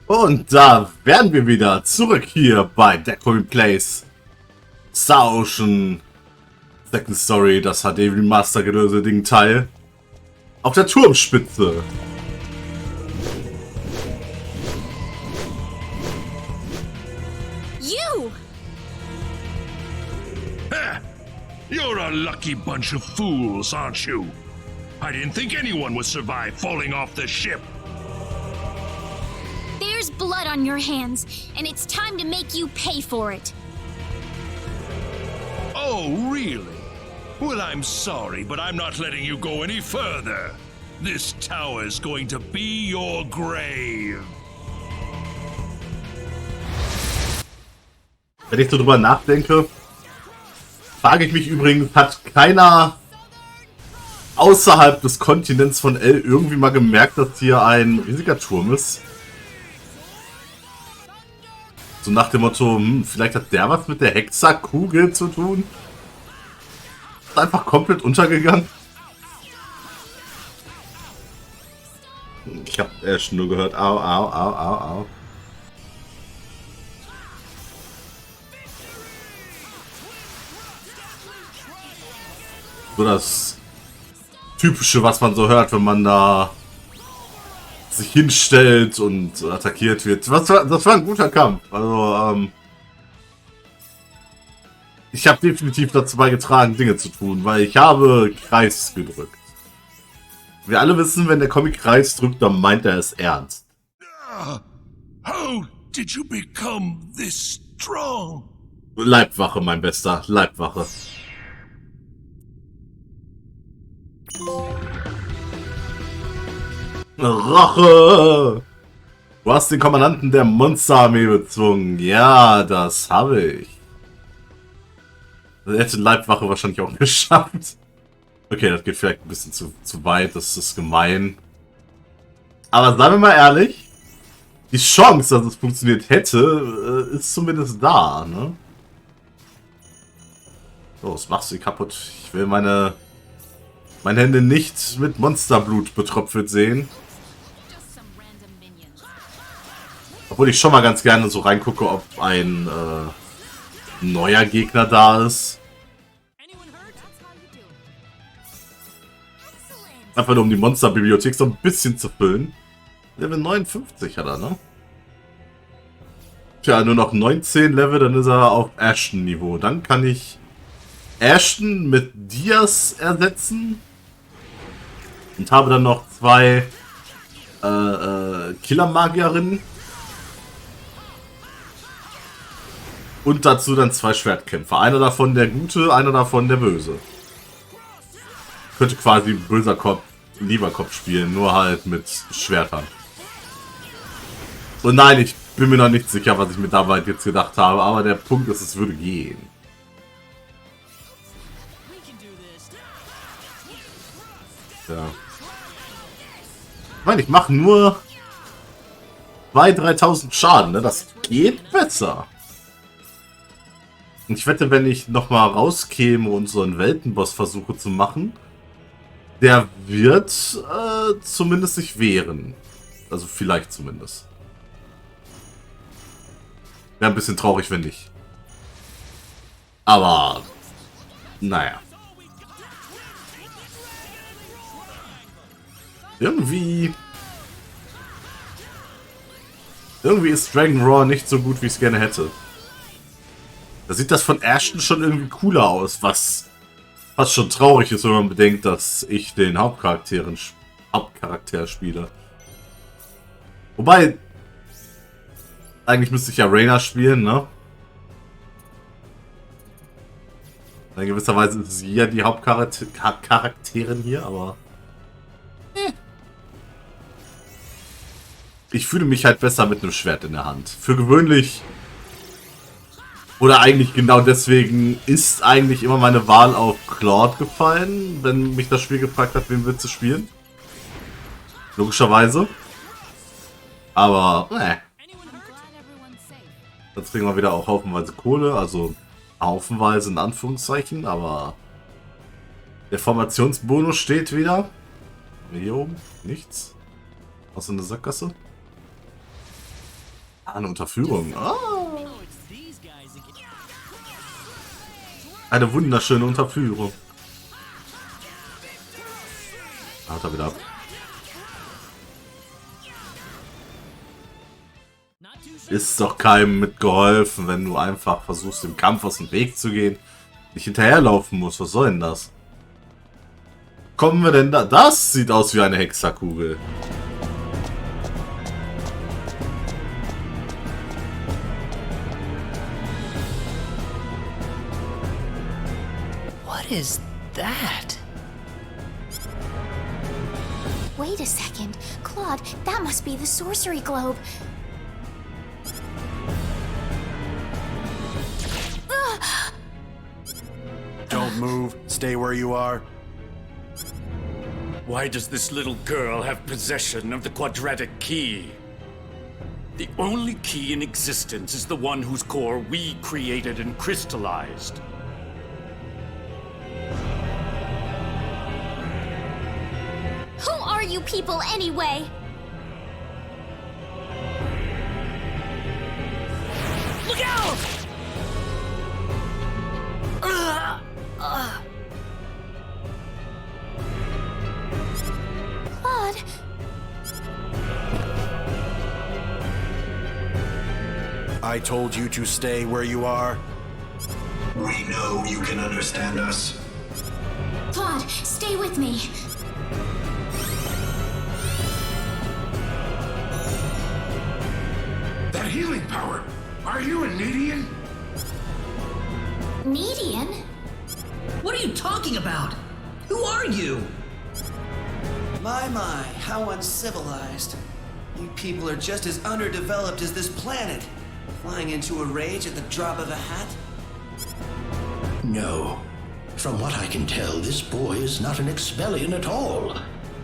Und da wären wir wieder zurück hier bei D3rKommi Plays Star Ocean Second Story, das HD Remaster gelöste Ding Teil auf der Turmspitze. You! You're a lucky bunch of fools, aren't you? I didn't think anyone would survive falling off the ship. There's blood on your hands, and it's time to make you pay for it. Oh, really? Well, I'm sorry, but I'm not letting you go any further. This tower's going to be your grave. Wenn ich so drüber nachdenke, frage ich mich übrigens, hat keiner außerhalb des Kontinents von L irgendwie mal gemerkt, dass hier ein riesiger Turm ist? So nach dem Motto, vielleicht hat der was mit der Hexerkugel zu tun? Ist einfach komplett untergegangen? Ich habe erst nur gehört, au, au, au, au, au. So das Typische, was man so hört, wenn man da sich hinstellt und attackiert wird. Das war ein guter Kampf. Also, ich habe definitiv dazu beigetragen, Dinge zu tun, weil ich habe Kreis gedrückt. Wir alle wissen, wenn der Comic Kreis drückt, dann meint er es ernst. How did you become this strong? Leibwache, mein Bester. Leibwache. Rache! Du hast den Kommandanten der Monsterarmee bezwungen. Ja, das habe ich. Er hätte Leibwache wahrscheinlich auch geschafft. Okay, das geht vielleicht ein bisschen zu weit. Das ist gemein. Aber seien wir mal ehrlich. Die Chance, dass es funktioniert hätte, ist zumindest da, ne? So, was machst du kaputt? Ich will meine Hände nicht mit Monsterblut betröpfelt sehen. Obwohl ich schon mal ganz gerne so reingucke, ob ein neuer Gegner da ist. Einfach nur um die Monsterbibliothek so ein bisschen zu füllen. Level 59 hat er, ne? Tja, nur noch 19 Level, dann ist er auf Ashton-Niveau. Dann kann ich Ashton mit Dias ersetzen. Und habe dann noch zwei Killer-Magierinnen. Und dazu dann zwei Schwertkämpfer. Einer davon der Gute, einer davon der Böse. Könnte quasi böser Kopf, lieber Kopf spielen, nur halt mit Schwertern. Und nein, ich bin mir noch nicht sicher, was ich mir dabei jetzt gedacht habe, aber der Punkt ist, es würde gehen. Ja. Ich meine, ich mache nur 2.000, 3.000 Schaden, ne? Das geht besser. Und ich wette, wenn ich nochmal rauskäme und so einen Weltenboss versuche zu machen, der wird zumindest sich wehren. Also vielleicht zumindest. Wäre ein bisschen traurig, wenn nicht. Aber, naja. Irgendwie ist Dragon Roar nicht so gut, wie ich es gerne hätte. Da sieht das von Ashton schon irgendwie cooler aus, was schon traurig ist, wenn man bedenkt, dass ich den Hauptcharakter spiele. Wobei, eigentlich müsste ich ja Reyna spielen, ne? In gewisser Weise ist sie ja die Hauptcharakterin hier, aber... Ich fühle mich halt besser mit einem Schwert in der Hand. Für gewöhnlich... Oder eigentlich genau deswegen ist eigentlich immer meine Wahl auf Claude gefallen, wenn mich das Spiel gefragt hat, wen willst du spielen. Logischerweise. Aber, Jetzt kriegen wir wieder auch haufenweise Kohle, also haufenweise in Anführungszeichen, aber der Formationsbonus steht wieder. Hier oben nichts. Außer eine Sackgasse. Eine Unterführung. Oh. Eine wunderschöne Unterführung. Haut er wieder ab. Ist doch keinem mitgeholfen, wenn du einfach versuchst, dem Kampf aus dem Weg zu gehen. Nicht hinterherlaufen musst. Was soll denn das? Kommen wir denn da? Das sieht aus wie eine Hexerkugel. What is that? Wait a second. Claude, that must be the sorcery globe. Don't move. Stay where you are. Why does this little girl have possession of the quadratic key? The only key in existence is the one whose core we created and crystallized. Who are you people anyway? Look out! Claude, I told you to stay where you are. We know you can understand us. Claude, stay with me. That healing power! Are you a Nedian? Median? What are you talking about? Who are you? My, how uncivilized. You people are just as underdeveloped as this planet. Flying into a rage at the drop of a hat? No. From what I can tell, this boy is not an Expellion at all.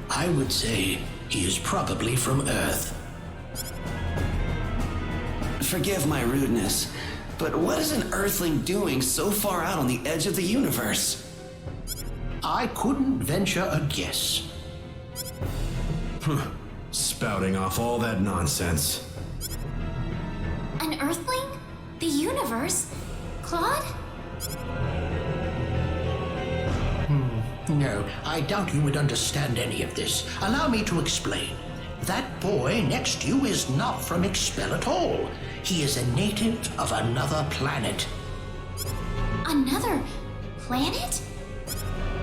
I would say he is probably from Earth. Forgive my rudeness, but what is an Earthling doing so far out on the edge of the universe? I couldn't venture a guess. Spouting off all that nonsense. An Earthling? The universe? Claude? No, I doubt you would understand any of this. Allow me to explain. That boy next to you is not from Expel at all. He is a native of another planet. Another planet?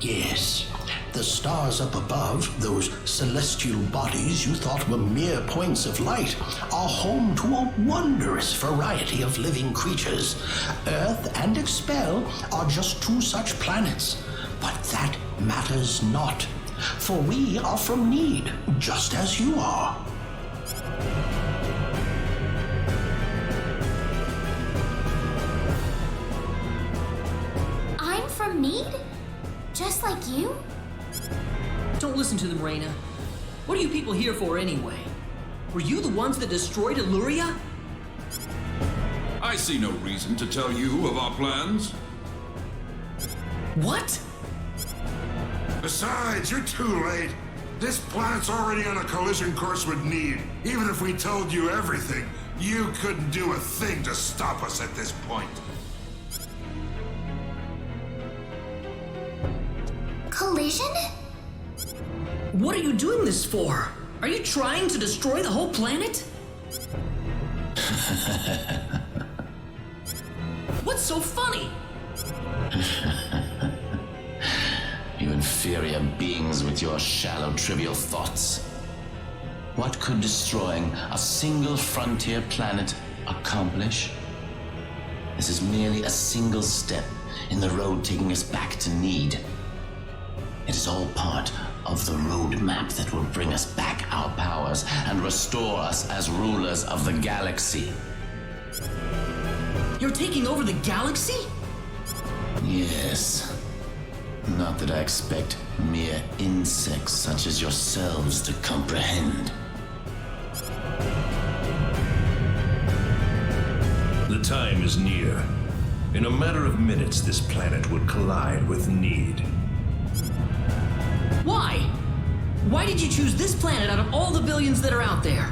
Yes. The stars up above, those celestial bodies you thought were mere points of light, are home to a wondrous variety of living creatures. Earth and Expel are just two such planets. But that matters not, for we are from Need, just as you are. I'm from Need? Just like you? Don't listen to them, Reyna. What are you people here for anyway? Were you the ones that destroyed Eloria? I see no reason to tell you of our plans. What? Besides, you're too late. This planet's already on a collision course with Need. Even if we told you everything, you couldn't do a thing to stop us at this point. Collision? What are you doing this for? Are you trying to destroy the whole planet? What's so funny? You inferior beings with your shallow, trivial thoughts. What could destroying a single frontier planet accomplish? This is merely a single step in the road taking us back to Need. It is all part of the roadmap that will bring us back our powers and restore us as rulers of the galaxy. You're taking over the galaxy? Yes. Not that I expect mere insects such as yourselves to comprehend. The time is near. In a matter of minutes, this planet would collide with Need. Why? Why did you choose this planet out of all the billions that are out there?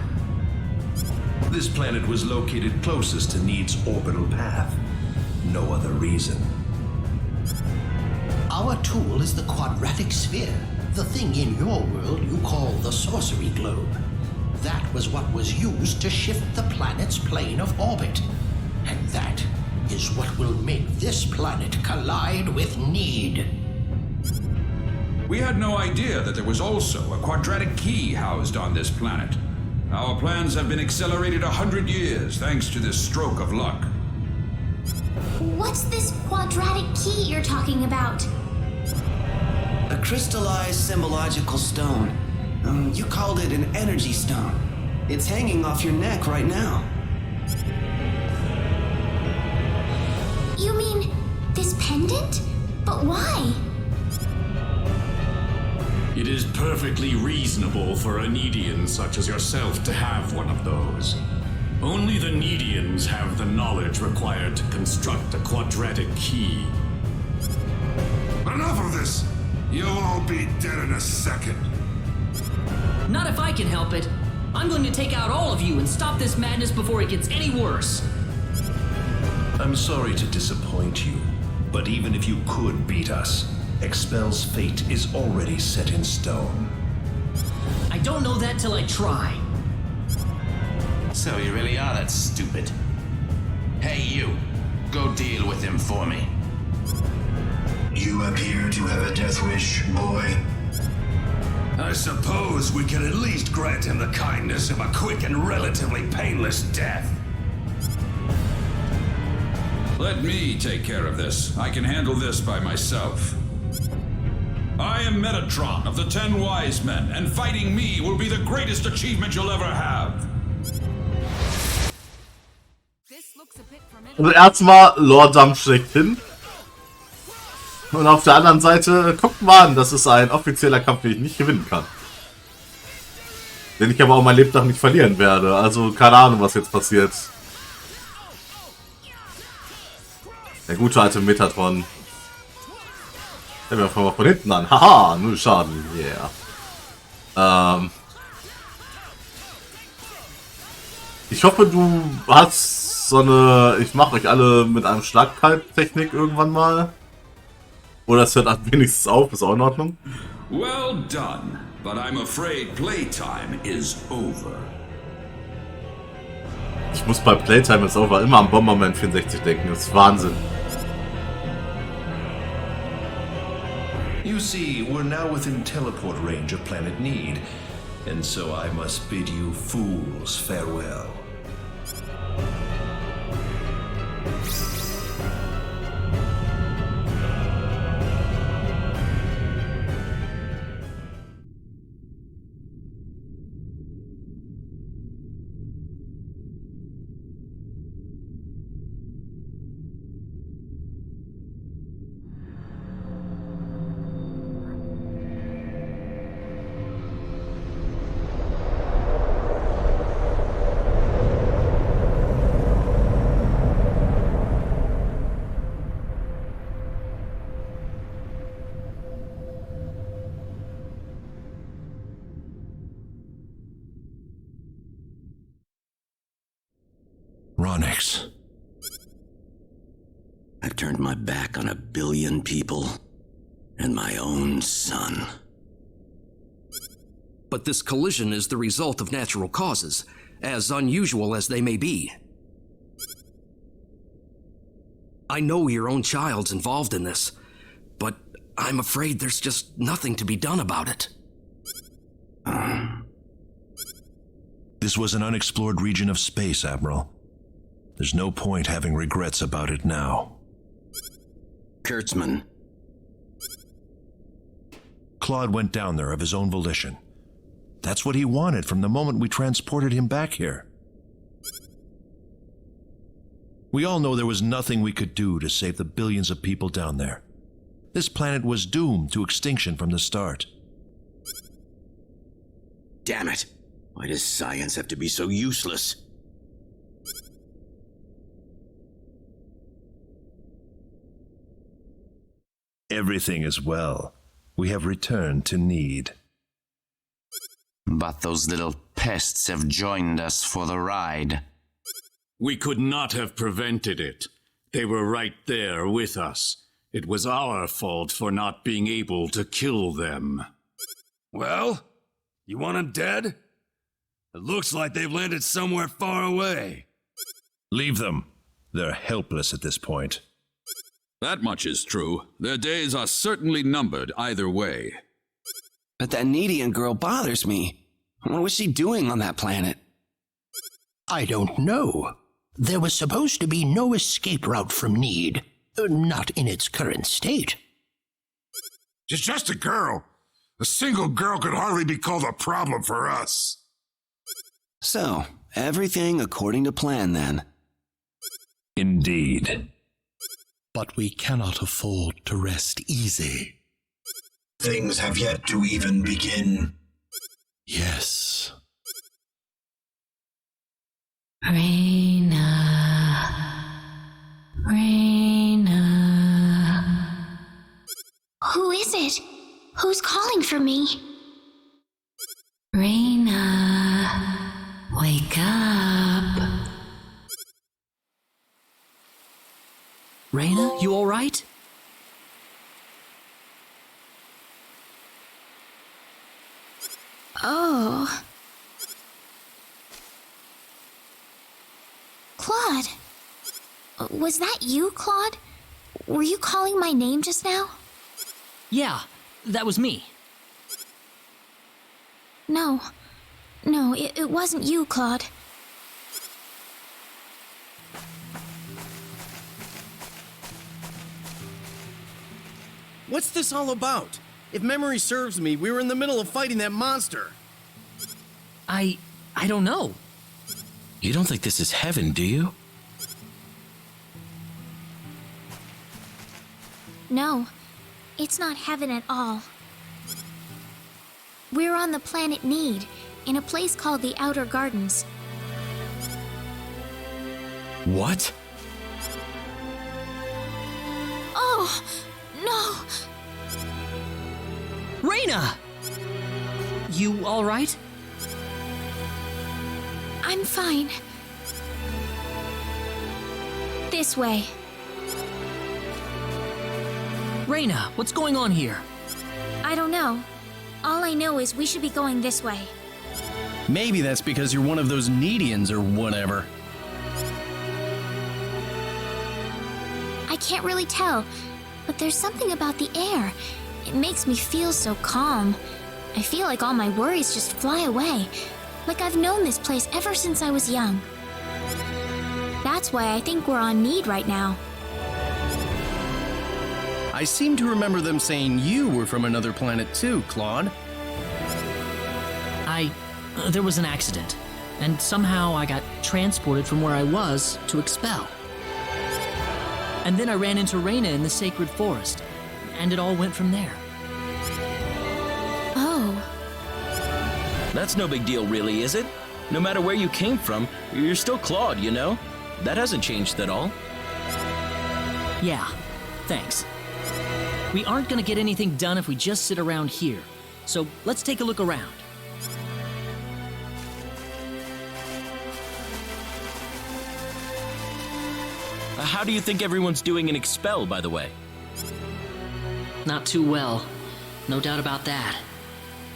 This planet was located closest to Need's orbital path. No other reason. Our tool is the quadratic sphere, the thing in your world you call the sorcery globe. That was what was used to shift the planet's plane of orbit. And that is what will make this planet collide with Need. We had no idea that there was also a quadratic key housed on this planet. Our plans have been accelerated 100 years thanks to this stroke of luck. What's this quadratic key you're talking about? A crystallized symbological stone. You called it an energy stone. It's hanging off your neck right now. You mean this pendant? But why? It is perfectly reasonable for a Needian such as yourself to have one of those. Only the Needians have the knowledge required to construct a quadratic key. But enough of this! You'll all be dead in a second. Not if I can help it. I'm going to take out all of you and stop this madness before it gets any worse. I'm sorry to disappoint you, but even if you could beat us, Expel's fate is already set in stone. I don't know that till I try. So you really are that stupid. Hey, you. Go deal with him for me. You appear to have a death wish, boy. I suppose we can at least grant him the kindness of a quick and relatively painless death. Let me take care of this. I can handle this by myself. I am Metatron of the 10 Wise Men, and fighting me will be the greatest achievement you'll ever have. Also erstmal Lordam schlechthin. Und auf der anderen Seite, guckt mal an, das ist ein offizieller Kampf, den ich nicht gewinnen kann. Den ich aber auch mein Lebtag nicht verlieren werde. Also keine Ahnung, was jetzt passiert. Der gute alte Metatron. Wir fangen mal von hinten an. Haha, 0 Schaden. Yeah. Ich hoffe, du hast so eine ich mache euch alle mit einem Schlagkalb-Technik irgendwann mal. Oder es hört wenigstens auf, ist auch in Ordnung. Well done, but I'm afraid playtime is over. Ich muss bei Playtime is over immer an Bomberman 64 denken, das ist Wahnsinn. You see, we're now within teleport range of Planet Need, and so I must bid you fools farewell. Ronix. I've turned my back on 1 billion people and my own son. But this collision is the result of natural causes, as unusual as they may be. I know your own child's involved in this, but I'm afraid there's just nothing to be done about it. This was an unexplored region of space, Admiral. There's no point having regrets about it now. Kurtzman. Claude went down there of his own volition. That's what he wanted from the moment we transported him back here. We all know there was nothing we could do to save the billions of people down there. This planet was doomed to extinction from the start. Damn it! Why does science have to be so useless? Everything is well. We have returned to Need. But those little pests have joined us for the ride. We could not have prevented it. They were right there with us. It was our fault for not being able to kill them. Well, you want them dead? It looks like they've landed somewhere far away. Leave them. They're helpless at this point. That much is true. Their days are certainly numbered either way. But that Nidian girl bothers me. What was she doing on that planet? I don't know. There was supposed to be no escape route from need. Not in its current state. She's just a girl. A single girl could hardly be called a problem for us. So, everything according to plan then. Indeed. But we cannot afford to rest easy. Things have yet to even begin. Yes. Reina. Who is it? Who's calling for me? Reina, wake up. Reina, you all right? Oh. Claude. Was that you, Claude? Were you calling my name just now? Yeah, that was me. No, it wasn't you, Claude. What's this all about? If memory serves me, we were in the middle of fighting that monster. I don't know. You don't think this is heaven, do you? No, it's not heaven at all. We're on the planet Need, in a place called the Outer Gardens. What? Oh, no! Reina! You all right? I'm fine. This way. Reina, what's going on here? I don't know. All I know is we should be going this way. Maybe that's because you're one of those Nidians or whatever. I can't really tell, but there's something about the air. It makes me feel so calm. I feel like all my worries just fly away, like I've known this place ever since I was young. That's why I think we're on Need right now. I seem to remember them saying you were from another planet too, Claude. There was an accident, and somehow I got transported from where I was to Expel. And then I ran into Reina in the sacred forest, and it all went from there. Oh. That's no big deal, really, is it? No matter where you came from, you're still Claude, you know? That hasn't changed at all. Yeah, thanks. We aren't gonna get anything done if we just sit around here. So let's take a look around. How do you think everyone's doing in Expel, by the way? Not too well. No doubt about that.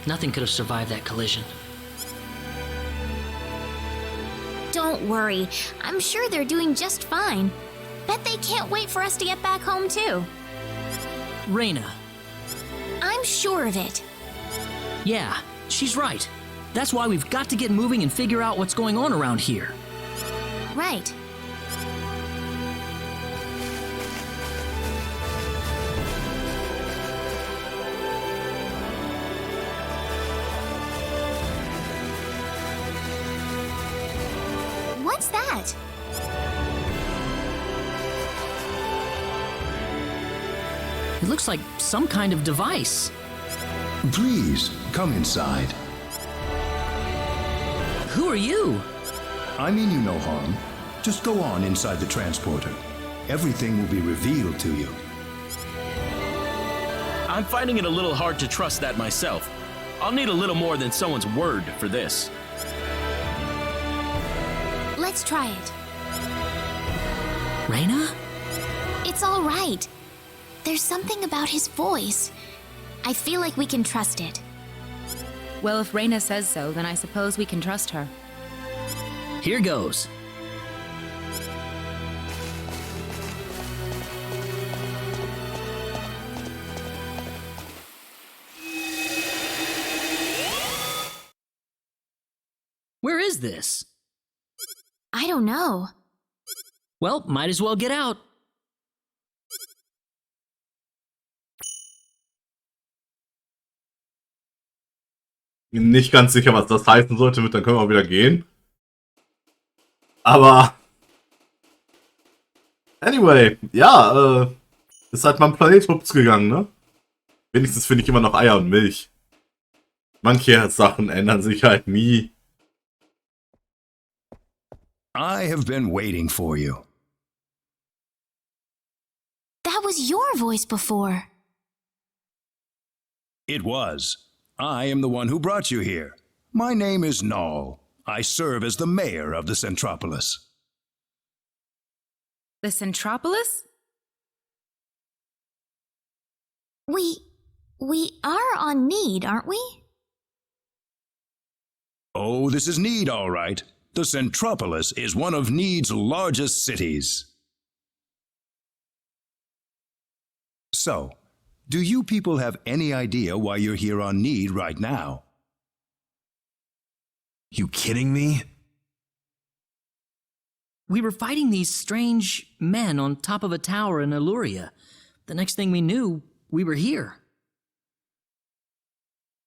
Nothing could have survived that collision. Don't worry. I'm sure they're doing just fine. Bet they can't wait for us to get back home, too. Reina. I'm sure of it. Yeah, she's right. That's why we've got to get moving and figure out what's going on around here. Right. What's that? It looks like some kind of device. Please, come inside. Who are you? I mean you no harm. Just go on inside the transporter. Everything will be revealed to you. I'm finding it a little hard to trust that myself. I'll need a little more than someone's word for this. Let's try it. Reyna? It's all right. There's something about his voice. I feel like we can trust it. Well, if Reyna says so, then I suppose we can trust her. Here goes. Where is this? I don't know. Well, might as well get out. Nicht ganz sicher, was das heißen sollte, dann können wir wieder gehen. Aber anyway, ja, ist halt mal ein Planet hups gegangen, ne? Wenigstens finde ich immer noch Eier und Milch. Manche Sachen ändern sich halt nie. I have been waiting for you. That was your voice before. It was. I am the one who brought you here. My name is Null. I serve as the mayor of the Centropolis. The Centropolis? We are on Need, aren't we? Oh, this is Need, all right. The Centropolis is one of Need's largest cities. So, do you people have any idea why you're here on Need right now? You kidding me? We were fighting these strange men on top of a tower in Eloria. The next thing we knew, we were here.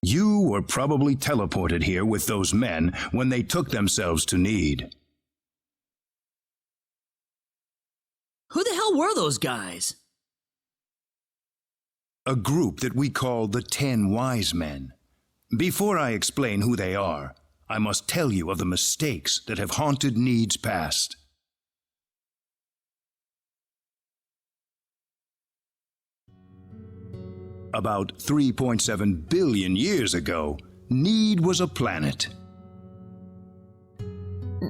You were probably teleported here with those men when they took themselves to Need. Who the hell were those guys? A group that we call the 10 Wise Men. Before I explain who they are, I must tell you of the mistakes that have haunted Need's past. About 3.7 billion years ago, Need was a planet.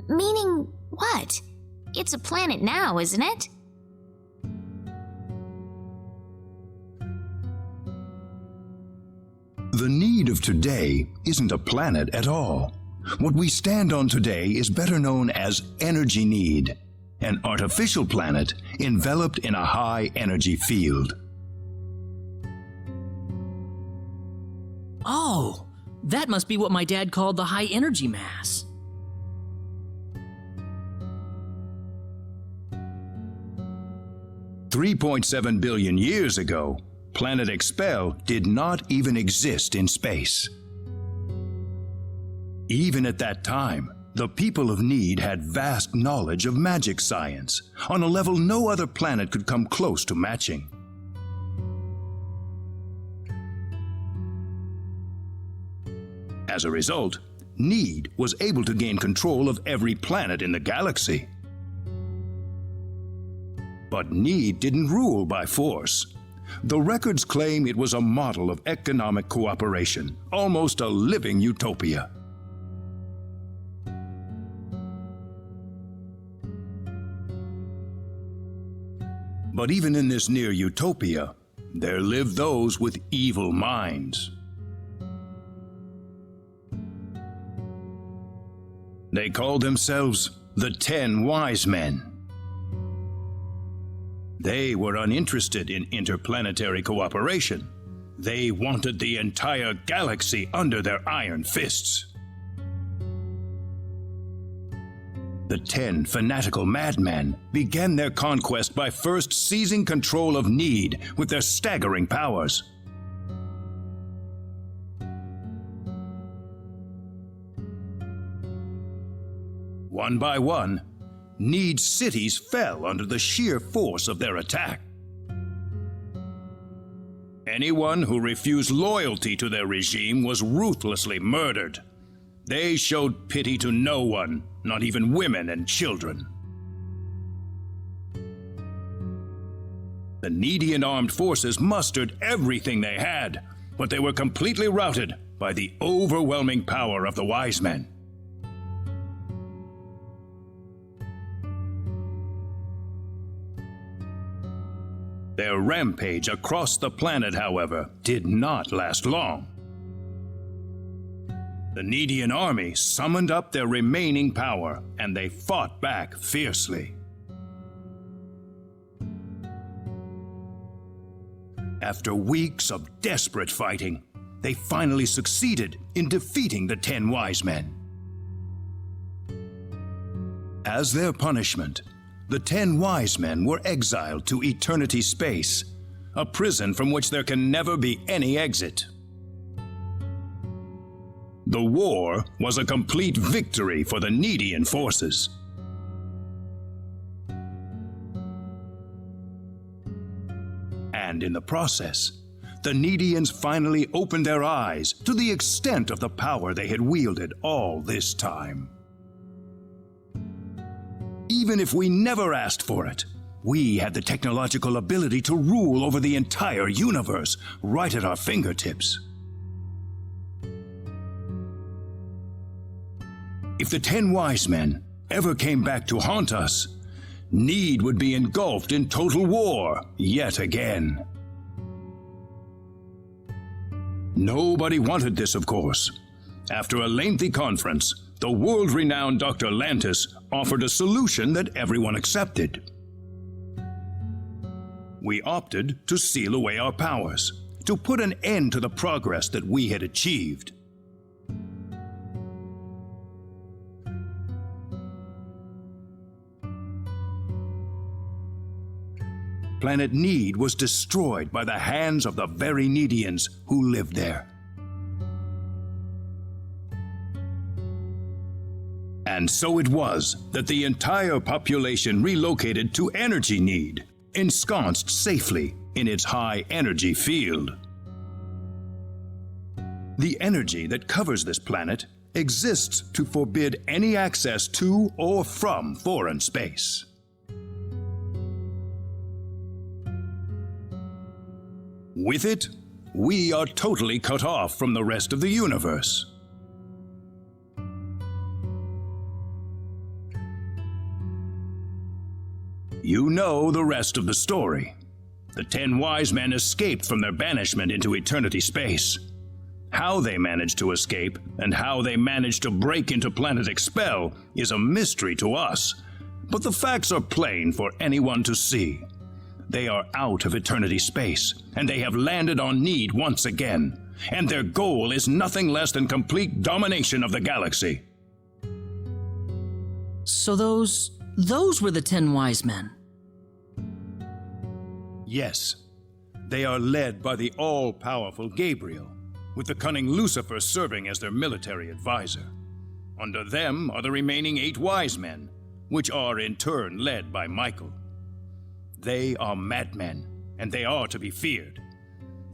Meaning what? It's a planet now, isn't it? The Need of today isn't a planet at all. What we stand on today is better known as Energy Need, an artificial planet enveloped in a high-energy field. Oh, that must be what my dad called the high energy mass. $3.7 billion years ago, Planet Expel did not even exist in space. Even at that time, the people of Need had vast knowledge of magic science, on a level no other planet could come close to matching. As a result, Need was able to gain control of every planet in the galaxy. But Need didn't rule by force. The records claim it was a model of economic cooperation, almost a living utopia. But even in this near utopia, there lived those with evil minds. They called themselves the 10 Wise Men. They were uninterested in interplanetary cooperation. They wanted the entire galaxy under their iron fists. The 10 fanatical madmen began their conquest by first seizing control of Need with their staggering powers. One by one, Need's cities fell under the sheer force of their attack. Anyone who refused loyalty to their regime was ruthlessly murdered. They showed pity to no one, not even women and children. The Needian armed forces mustered everything they had, but they were completely routed by the overwhelming power of the wise men. Their rampage across the planet, however, did not last long. The Nidian army summoned up their remaining power, and they fought back fiercely. After weeks of desperate fighting, they finally succeeded in defeating the 10 wise men. As their punishment, the 10 wise men were exiled to eternity space, a prison from which there can never be any exit. The war was a complete victory for the Nidian forces. And in the process, the Nidians finally opened their eyes to the extent of the power they had wielded all this time. Even if we never asked for it, we had the technological ability to rule over the entire universe right at our fingertips. If the 10 wise men ever came back to haunt us, need would be engulfed in total war yet again. Nobody wanted this, of course. After a lengthy conference, the world-renowned Dr. Lantis offered a solution that everyone accepted. We opted to seal away our powers, to put an end to the progress that we had achieved. Planet Need was destroyed by the hands of the very Nidians who lived there. And so it was that the entire population relocated to Energy Need, ensconced safely in its high energy field. The energy that covers this planet exists to forbid any access to or from foreign space. With it, we are totally cut off from the rest of the universe. You know the rest of the story. The 10 wise men escaped from their banishment into eternity space. How they managed to escape and how they managed to break into Planet Expel is a mystery to us, but the facts are plain for anyone to see. They are out of eternity space, and they have landed on Need once again, and their goal is nothing less than complete domination of the galaxy. So those were the 10 wise men. Yes, they are led by the all-powerful Gabriel, with the cunning Lucifer serving as their military advisor. Under them are the remaining 8 wise men, which are in turn led by Michael. They are madmen, and they are to be feared.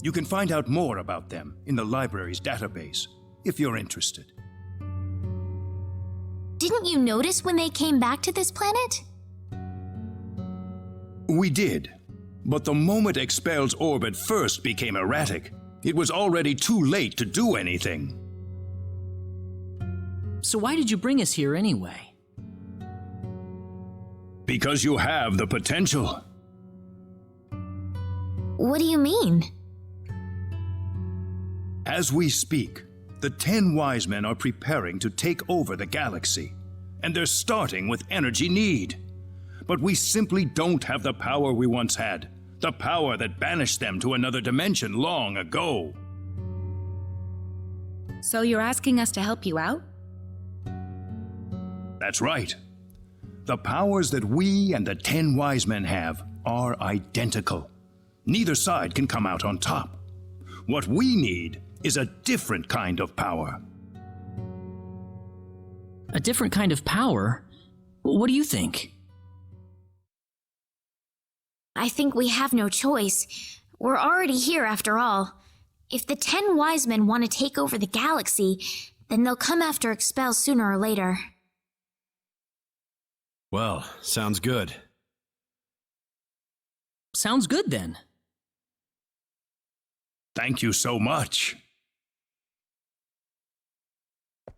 You can find out more about them in the library's database, if you're interested. Didn't you notice when they came back to this planet? We did, but the moment Expel's orbit first became erratic, it was already too late to do anything. So why did you bring us here anyway? Because you have the potential. What do you mean? As we speak, the 10 wise men are preparing to take over the galaxy, and they're starting with Energy Need. But we simply don't have the power we once had, the power that banished them to another dimension long ago. So you're asking us to help you out? That's right. The powers that we and the 10 wise men have are identical. Neither side can come out on top. What we need is a different kind of power. A different kind of power? What do you think? I think we have no choice. We're already here after all. If the 10 wise men want to take over the galaxy, then they'll come after Expel sooner or later. Well, sounds good. Sounds good then. Thank you so much.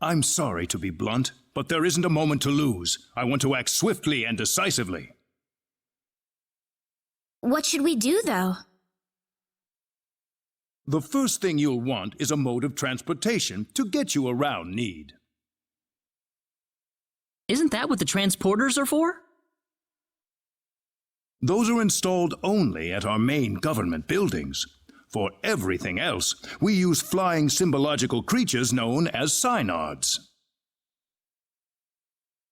I'm sorry to be blunt, but there isn't a moment to lose. I want to act swiftly and decisively. What should we do, though? The first thing you'll want is a mode of transportation to get you around Need. Isn't that what the transporters are for? Those are installed only at our main government buildings. For everything else, we use flying symbological creatures known as synards.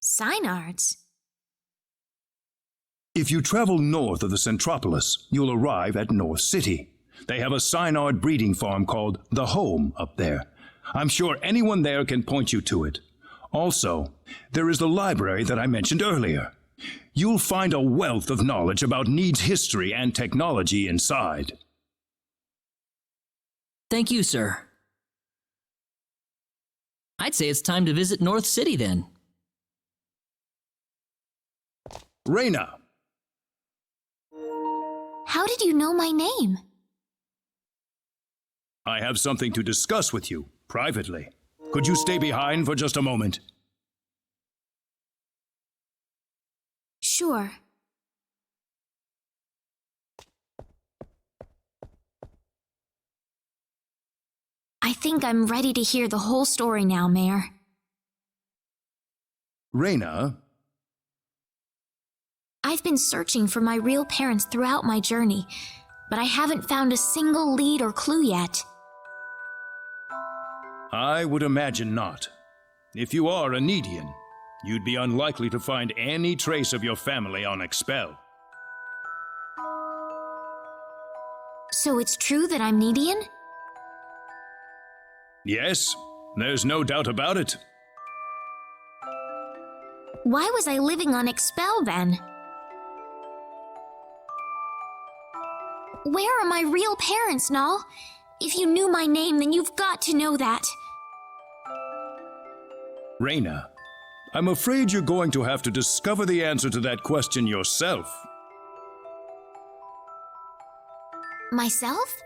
Synards? If you travel north of the Centropolis, you'll arrive at North City. They have a synard breeding farm called the Home up there. I'm sure anyone there can point you to it. Also, there is the library that I mentioned earlier. You'll find a wealth of knowledge about Need's history and technology inside. Thank you, sir. I'd say it's time to visit North City then. Reyna! How did you know my name? I have something to discuss with you, privately. Could you stay behind for just a moment? Sure. I think I'm ready to hear the whole story now, Mayor. Reyna? I've been searching for my real parents throughout my journey, but I haven't found a single lead or clue yet. I would imagine not. If you are a Needian, you'd be unlikely to find any trace of your family on Expel. So it's true that I'm Needian? Yes, there's no doubt about it. Why was I living on Expel then? Where are my real parents, Null? If you knew my name, then you've got to know that. Reyna, I'm afraid you're going to have to discover the answer to that question yourself. Myself?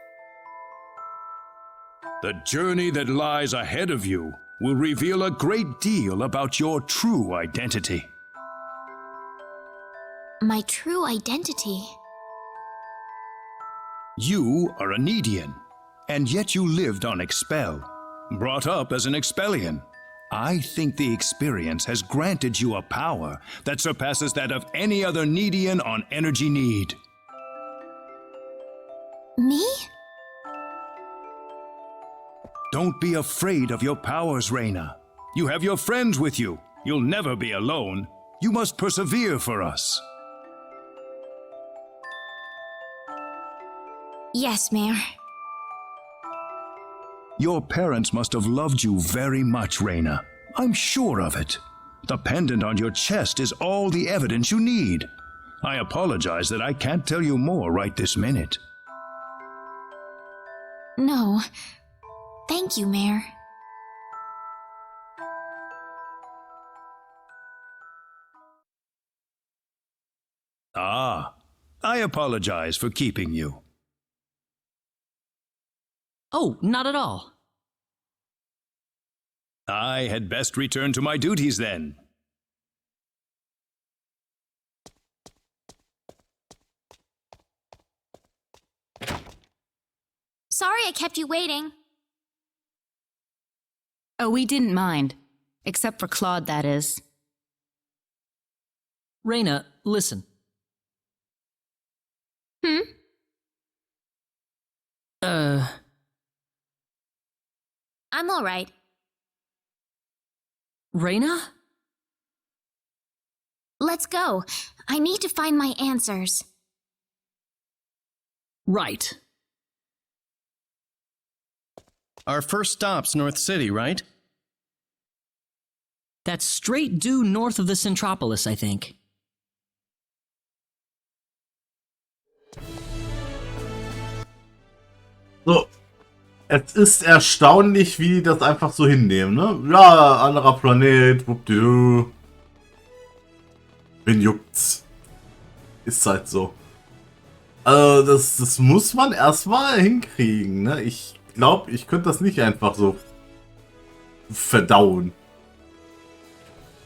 The journey that lies ahead of you will reveal a great deal about your true identity. My true identity? You are a Needian, and yet you lived on Expel, brought up as an Expellian. I think the experience has granted you a power that surpasses that of any other Needian on Energy Need. Me? Don't be afraid of your powers, Reyna. You have your friends with you. You'll never be alone. You must persevere for us. Yes, Mayor. Your parents must have loved you very much, Reyna. I'm sure of it. The pendant on your chest is all the evidence you need. I apologize that I can't tell you more right this minute. No. Thank you, Mayor. Ah, I apologize for keeping you. Oh, not at all. I had best return to my duties then. Sorry I kept you waiting. Oh, we didn't mind. Except for Claude, that is. Reyna, listen. I'm all right. Reyna? Let's go. I need to find my answers. Right. Our first stop's North City, right? That's straight due north of the Centropolis, I think. So, es ist erstaunlich, wie die das einfach so hinnehmen, ne? Ja, anderer Planet, wuppdidu. Wen juckt's? Ist halt so. Also, das muss man erstmal hinkriegen, ne? Ich glaube, ich könnte das nicht einfach so verdauen.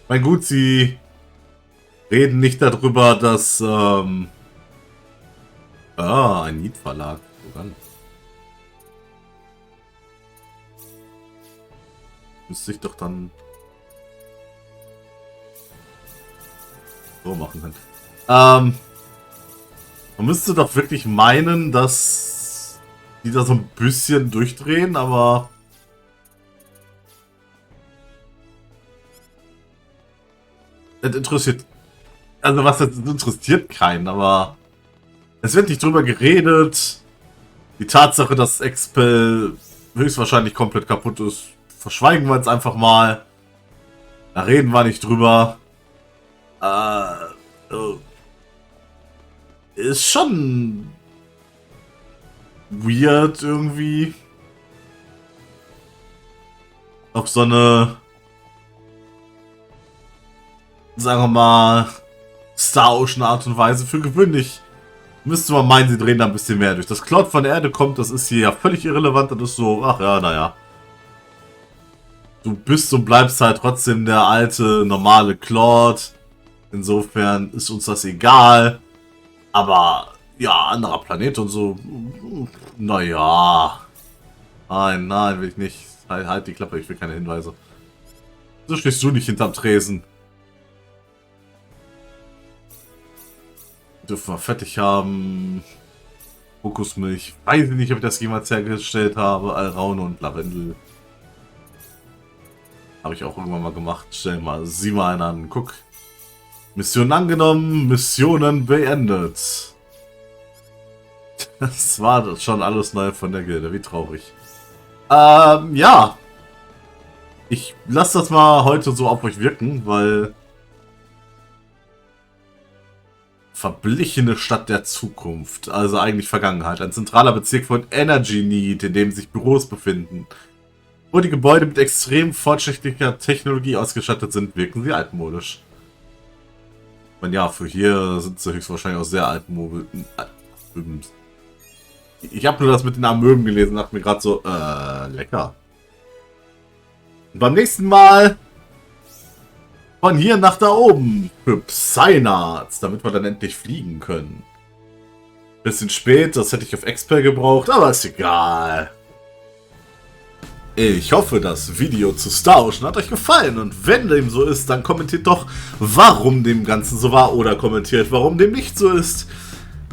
Mein gut, sie reden nicht darüber, dass ein Liedverlag. Müsste ich doch dann so machen können. Man müsste doch wirklich meinen, dass die da so ein bisschen durchdrehen, aber das interessiert, also was das interessiert keinen, aber es wird nicht drüber geredet. Die Tatsache, dass Expel höchstwahrscheinlich komplett kaputt ist, verschweigen wir jetzt einfach mal. Da reden wir nicht drüber. Ist schon weird irgendwie. Auf so eine, sagen wir mal, Star Ocean Art und Weise. Für gewöhnlich müsste man meinen, sie drehen da ein bisschen mehr durch. Das Cloud von der Erde kommt, das ist hier ja völlig irrelevant. Das ist so, ach ja, naja. Du bist und bleibst halt trotzdem der alte, normale Claude. Insofern ist uns das egal. Aber, ja, anderer Planet und so. Naja. Nein, will ich nicht. Halt die Klappe, ich will keine Hinweise. So stehst du nicht hinterm Tresen. Dürfen wir fertig haben. Kokosmilch. Weiß ich nicht, ob ich das jemals hergestellt habe. Alraune und Lavendel. Habe ich auch irgendwann mal gemacht. Stell mal, sieh mal einen an. Guck. Mission angenommen, Missionen beendet. Das war das schon alles neu von der Gilde. Wie traurig. Ja. Ich lasse das mal heute so auf euch wirken, weil verblichene Stadt der Zukunft, also eigentlich Vergangenheit. Ein zentraler Bezirk von Energy Need, in dem sich Büros befinden. Wo die Gebäude mit extrem fortschrittlicher Technologie ausgestattet sind, wirken sie altmodisch. Ich meine, ja, für hier sind sie höchstwahrscheinlich auch sehr altmodisch. Ich habe nur das mit den Amöben gelesen und dachte mir gerade so, lecker. Und beim nächsten Mal von hier nach da oben für Psynards, damit wir dann endlich fliegen können. Bisschen spät, das hätte ich auf Expert gebraucht, aber ist egal. Ich hoffe, das Video zu Star Ocean hat euch gefallen und wenn dem so ist, dann kommentiert doch, warum dem Ganzen so war oder kommentiert, warum dem nicht so ist.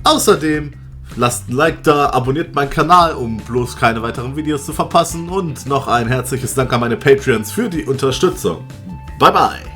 Außerdem lasst ein Like da, abonniert meinen Kanal, um bloß keine weiteren Videos zu verpassen und noch ein herzliches Dank an meine Patreons für die Unterstützung. Bye bye!